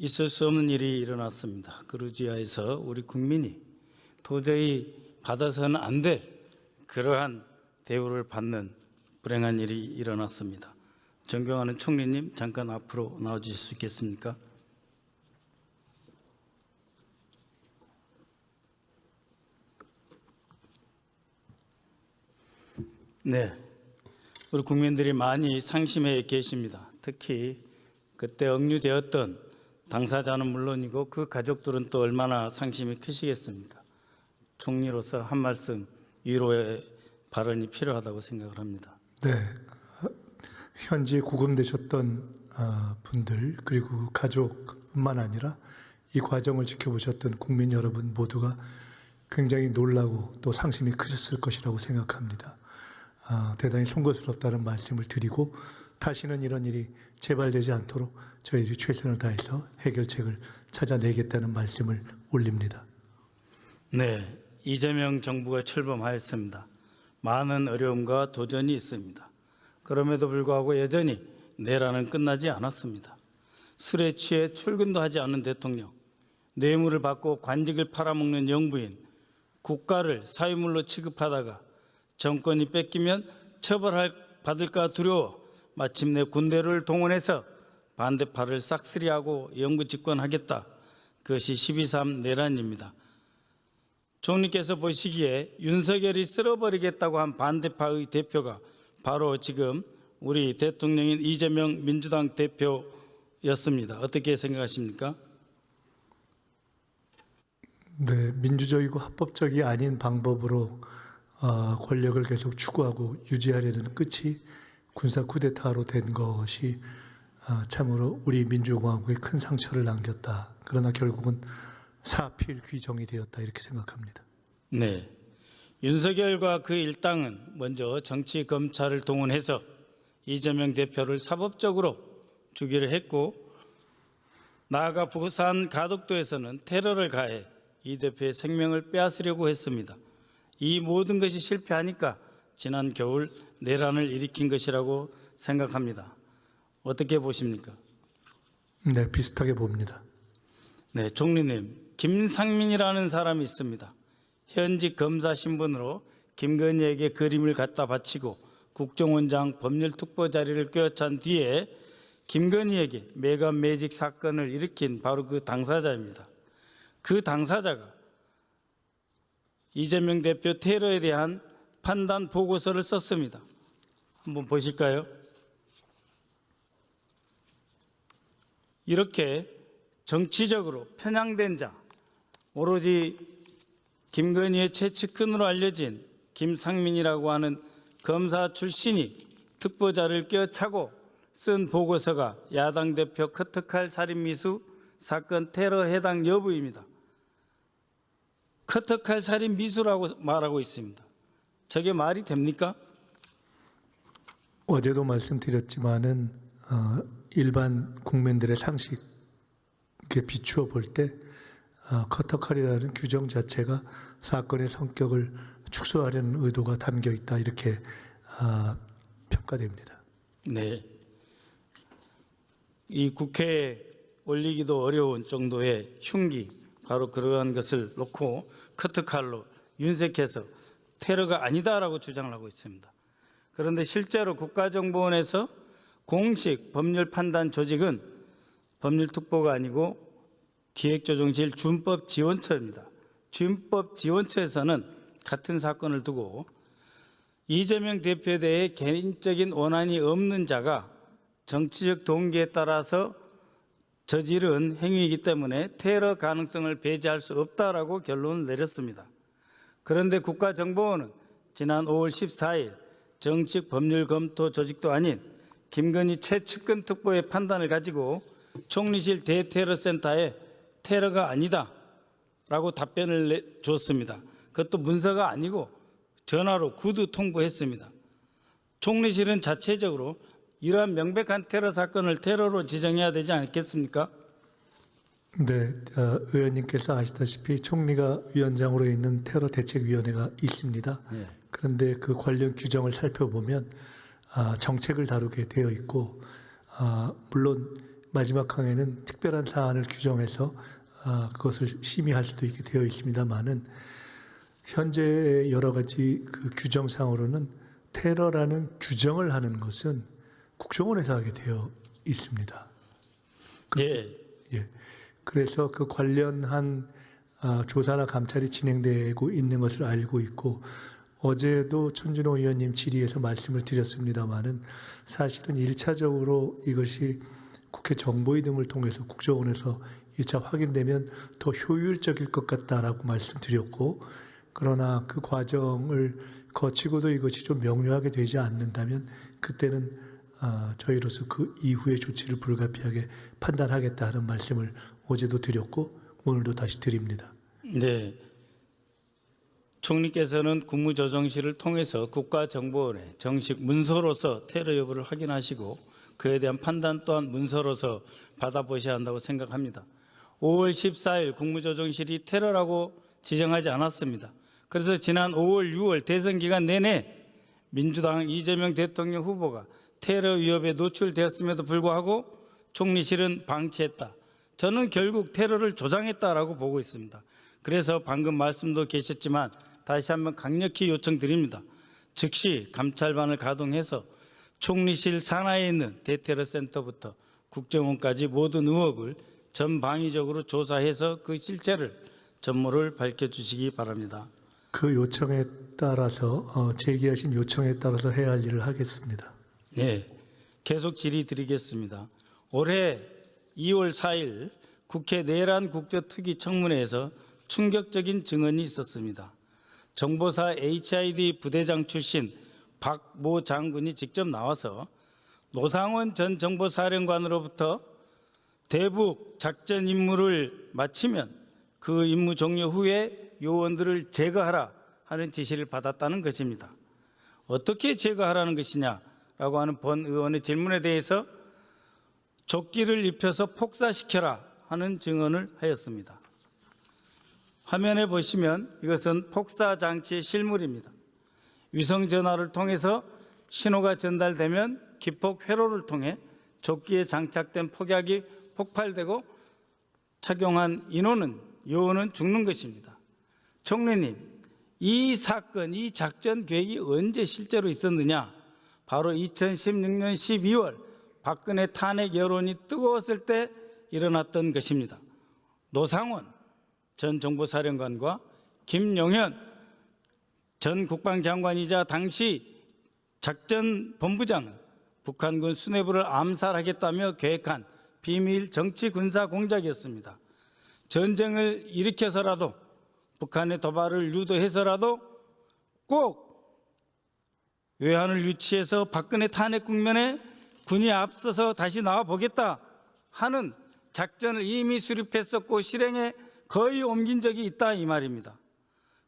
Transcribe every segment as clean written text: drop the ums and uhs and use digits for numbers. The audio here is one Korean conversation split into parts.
있을 수 없는 일이 일어났습니다. 그루지아에서 우리 국민이 도저히 받아서는 안 될 그러한 대우를 받는 불행한 일이 일어났습니다. 존경하는 총리님, 잠깐 앞으로 나와주실 수 있겠습니까? 네, 우리 국민들이 많이 상심해 계십니다. 특히 그때 억류되었던 당사자는 물론이고 그 가족들은 또 얼마나 상심이 크시겠습니까? 총리로서 한 말씀 위로의 발언이 필요하다고 생각을 합니다. 네, 현지 구금되셨던 분들 그리고 가족뿐만 아니라 이 과정을 지켜보셨던 국민 여러분 모두가 굉장히 놀라고 또 상심이 크셨을 것이라고 생각합니다. 대단히 송구스럽다는 말씀을 드리고 다시는 이런 일이 재발되지 않도록 저희들이 최선을 다해서 해결책을 찾아내겠다는 말씀을 올립니다. 네, 이재명 정부가 출범하였습니다. 많은 어려움과 도전이 있습니다. 그럼에도 불구하고 여전히 내란은 끝나지 않았습니다. 술에 취해 출근도 하지 않은 대통령, 뇌물을 받고 관직을 팔아먹는 영부인, 국가를 사유물로 취급하다가 정권이 뺏기면 처벌받을까 두려워 마침내 군대를 동원해서 반대파를 싹쓸이하고 영구 집권하겠다. 그것이 12.3 내란입니다. 총리께서 보시기에 윤석열이 쓸어버리겠다고 한 반대파의 대표가 바로 지금 우리 대통령인 이재명 민주당 대표였습니다. 어떻게 생각하십니까? 네, 민주적이고 합법적이 아닌 방법으로 권력을 계속 추구하고 유지하려는 끝이 군사 쿠데타로 된 것이 참으로 우리 민주공화국에 큰 상처를 남겼다. 그러나 결국은 사필귀정이 되었다 이렇게 생각합니다. 네, 윤석열과 그 일당은 먼저 정치 검찰을 동원해서 이재명 대표를 사법적으로 주기를 했고 나아가 부산 가덕도에서는 테러를 가해 이 대표의 생명을 빼앗으려고 했습니다. 이 모든 것이 실패하니까 지난 겨울 내란을 일으킨 것이라고 생각합니다. 어떻게 보십니까? 네, 비슷하게 봅니다. 네, 총리님, 김상민이라는 사람이 있습니다. 현직 검사 신분으로 김건희에게 그림을 갖다 바치고 국정원장 법률특보 자리를 꿰찬 뒤에 김건희에게 매감 매직 사건을 일으킨 바로 그 당사자입니다. 그 당사자가 이재명 대표 테러에 대한 판단 보고서를 썼습니다. 한번 보실까요? 이렇게 정치적으로 편향된 자, 오로지 김건희의 최측근으로 알려진 김상민이라고 하는 검사 출신이 특보자를 껴차고 쓴 보고서가 야당 대표 커터칼 살인미수 사건 테러 해당 여부입니다. 커터칼 살인미수라고 말하고 있습니다. 저게 말이 됩니까? 어제도 말씀드렸지만은 일반 국민들의 상식에 비추어 볼 때 커터칼이라는 규정 자체가 사건의 성격을 축소하려는 의도가 담겨 있다 이렇게 평가됩니다. 네, 이 국회에 올리기도 어려운 정도의 흉기, 바로 그러한 것을 놓고 커터칼로 윤색해서 테러가 아니다라고 주장을 하고 있습니다. 그런데 실제로 국가정보원에서 공식 법률 판단 조직은 법률특보가 아니고 기획조정실준법지원처입니다. 준법지원처에서는 같은 사건을 두고 이재명 대표에 대해 개인적인 원한이 없는 자가 정치적 동기에 따라서 저지른 행위이기 때문에 테러 가능성을 배제할 수 없다라고 결론을 내렸습니다. 그런데 국가정보원은 지난 5월 14일 정식 법률 검토 조직도 아닌 김건희 최측근 특보의 판단을 가지고 총리실 대테러센터에 테러가 아니다 라고 답변을 줬습니다. 그것도 문서가 아니고 전화로 구두 통보했습니다. 총리실은 자체적으로 이러한 명백한 테러 사건을 테러로 지정해야 되지 않겠습니까? 네, 의원님께서 아시다시피 총리가 위원장으로 있는 테러 대책위원회가 있습니다. 네. 그런데 그 관련 규정을 살펴보면 정책을 다루게 되어 있고 물론 마지막 항에는 특별한 사안을 규정해서 그것을 심의할 수도 있게 되어 있습니다만은 현재 여러 가지 그 규정상으로는 테러라는 규정을 하는 것은 국정원에서 하게 되어 있습니다. 예. 예. 그래서 그 관련한 조사나 감찰이 진행되고 있는 것을 알고 있고 어제도 천준호 의원님 질의에서 말씀을 드렸습니다마는 사실은 1차적으로 이것이 국회 정보위 등을 통해서 국정원에서 1차 확인되면 더 효율적일 것 같다라고 말씀드렸고 그러나 그 과정을 거치고도 이것이 좀 명료하게 되지 않는다면 그때는 저희로서 그 이후의 조치를 불가피하게 판단하겠다 하는 말씀을 어제도 드렸고 오늘도 다시 드립니다. 네. 총리께서는 국무조정실을 통해서 국가정보원에 정식 문서로서 테러 여부를 확인하시고 그에 대한 판단 또한 문서로서 받아보셔야 한다고 생각합니다. 5월 14일 국무조정실이 테러라고 지정하지 않았습니다. 그래서 지난 5월, 6월 대선 기간 내내 민주당 이재명 대통령 후보가 테러 위협에 노출되었음에도 불구하고 총리실은 방치했다. 저는 결국 테러를 조장했다라고 보고 있습니다. 그래서 방금 말씀도 계셨지만 다시 한번 강력히 요청드립니다. 즉시 감찰반을 가동해서 총리실 산하에 있는 대테러 센터부터 국정원까지 모든 의혹을 전방위적으로 조사해서 그 실체를 전모를 밝혀주시기 바랍니다. 그 요청에 따라서 제기하신 요청에 따라서 해야 할 일을 하겠습니다. 네, 계속 질의 드리겠습니다. 올해 2월 4일 국회 내란 국저특위 청문회에서 충격적인 증언이 있었습니다. 정보사 HID 부대장 출신 박모 장군이 직접 나와서 노상원 전 정보사령관으로부터 대북 작전 임무를 마치면 그 임무 종료 후에 요원들을 제거하라 하는 지시를 받았다는 것입니다. 어떻게 제거하라는 것이냐라고 하는 본 의원의 질문에 대해서 조끼를 입혀서 폭사시켜라 하는 증언을 하였습니다. 화면에 보시면 이것은 폭사 장치의 실물입니다. 위성 전화를 통해서 신호가 전달되면 기폭 회로를 통해 조끼에 장착된 폭약이 폭발되고 착용한 요원은 죽는 것입니다. 총리님, 이 사건, 이 작전 계획이 언제 실제로 있었느냐? 바로 2016년 12월 박근혜 탄핵 여론이 뜨거웠을 때 일어났던 것입니다. 노상원 전 정보사령관과 김용현 전 국방장관이자 당시 작전본부장은 북한군 수뇌부를 암살하겠다며 계획한 비밀 정치 군사 공작이었습니다. 전쟁을 일으켜서라도 북한의 도발을 유도해서라도 꼭 외환을 유치해서 박근혜 탄핵 국면에 군이 앞서서 다시 나와보겠다 하는 작전을 이미 수립했었고 실행에 거의 옮긴 적이 있다 이 말입니다.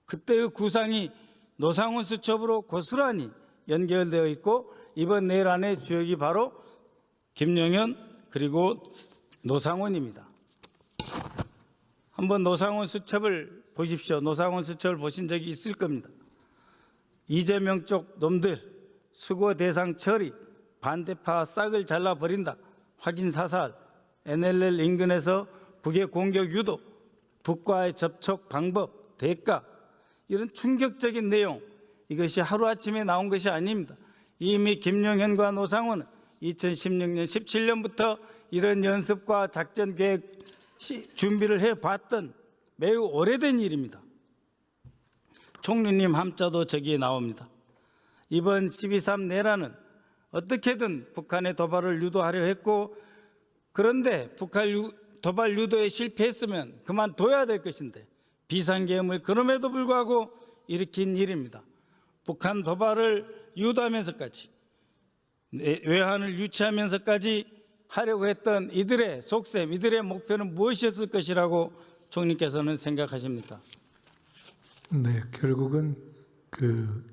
그때의 구상이 노상원 수첩으로 고스란히 연결되어 있고 이번 내란의 주역이 바로 김용현 그리고 노상원입니다. 한번 노상원 수첩을 보십시오. 노상원 수첩을 보신 적이 있을 겁니다. 이재명 쪽 놈들 수거 대상 처리 반대파 싹을 잘라버린다. 확인 사살 NLL 인근에서 북의 공격 유도 북과의 접촉 방법 대가 이런 충격적인 내용 이것이 하루아침에 나온 것이 아닙니다. 이미 김용현과 노상원은 2016년 17년부터 이런 연습과 작전 계획 준비를 해봤던 매우 오래된 일입니다. 총리님 함자도 저기에 나옵니다. 이번 12.3 내란은 어떻게든 북한의 도발을 유도하려 했고 그런데 북한 도발 유도에 실패했으면 그만둬야 될 것인데 비상계엄을 그럼에도 불구하고 일으킨 일입니다. 북한 도발을 유도하면서까지 외환을 유치하면서까지 하려고 했던 이들의 속셈, 이들의 목표는 무엇이었을 것이라고 총리께서는 생각하십니까? 네, 결국은 그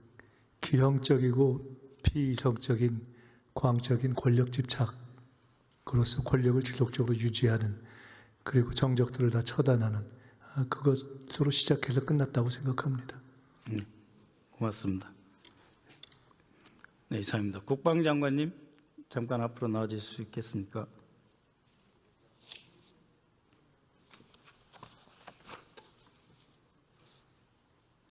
기형적이고 비이성적인 광적인 권력 집착으로서 권력을 지속적으로 유지하는 그리고 정적들을 다 처단하는 그것으로 시작해서 끝났다고 생각합니다. 네, 고맙습니다. 네, 이상입니다. 국방장관님 잠깐 앞으로 나와주실 수 있겠습니까?